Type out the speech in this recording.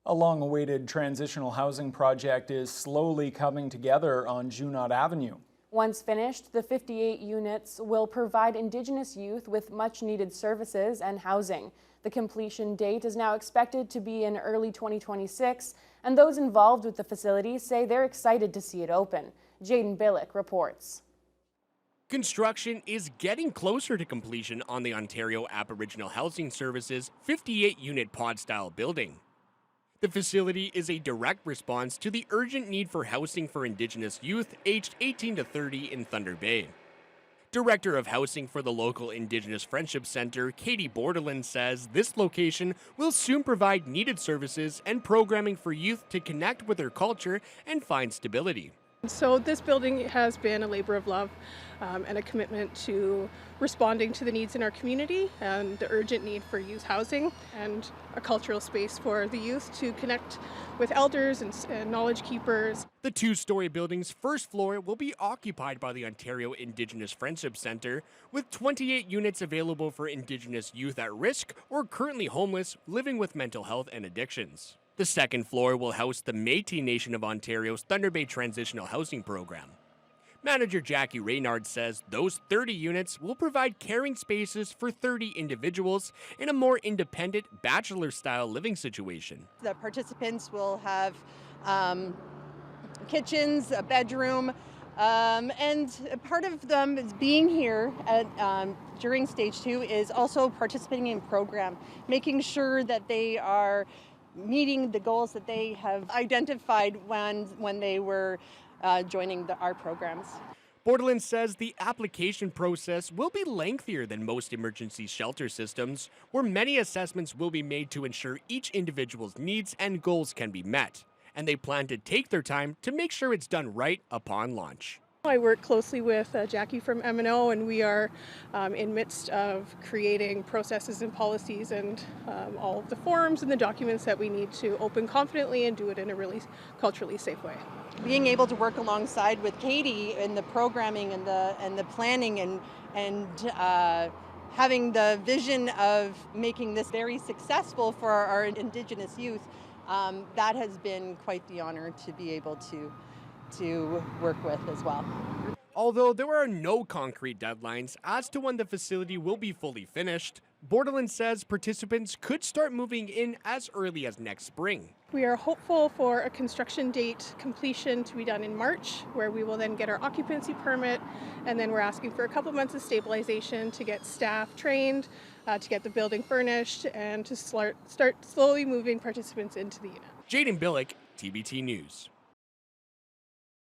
A long-awaited transitional housing project is slowly coming together on Junot Avenue. Once finished, the 58 units will provide Indigenous youth with much-needed services and housing. The completion date is now expected to be in early 2026, and those involved with the facility say they're excited to see it open. Jaden Billick reports. Construction is getting closer to completion on the Ontario Aboriginal Housing Services 58-unit pod-style building. The facility is a direct response to the urgent need for housing for Indigenous youth aged 18 to 30 in Thunder Bay. Director of Housing for the local Indigenous Friendship Center, Katie Bordelin, says this location will soon provide needed services and programming for youth to connect with their culture and find stability. So this building has been a labor of love and a commitment to responding to the needs in our community and the urgent need for youth housing and a cultural space for the youth to connect with elders and knowledge keepers. The two-story building's first floor will be occupied by the Ontario Indigenous Friendship Center, with 28 units available for Indigenous youth at risk or currently homeless living with mental health and addictions. The second floor will house the Métis Nation of Ontario's Thunder Bay Transitional Housing Program. Manager Jackie Reynard says those 30 units will provide caring spaces for 30 individuals in a more independent, bachelor-style living situation. The participants will have kitchens, a bedroom, and part of them is being here during stage 2 is also participating in program, making sure that they are meeting the goals that they have identified when they were joining our programs. Bordelin says the application process will be lengthier than most emergency shelter systems, where many assessments will be made to ensure each individual's needs and goals can be met, and they plan to take their time to make sure it's done right upon launch. I work closely with Jackie from M&O, and we are in midst of creating processes and policies and all of the forms and the documents that we need to open confidently and do it in a really culturally safe way. Being able to work alongside with Katie in the programming and the planning and having the vision of making this very successful for our Indigenous youth, that has been quite the honor to be able to work with as well. Although there are no concrete deadlines as to when the facility will be fully finished, Bordelin says participants could start moving in as early as next spring. We are hopeful for a construction date completion to be done in March, where we will then get our occupancy permit, and then we're asking for a couple months of stabilization to get staff trained, to get the building furnished, and to start slowly moving participants into the unit. Jaden Billick, TBT News.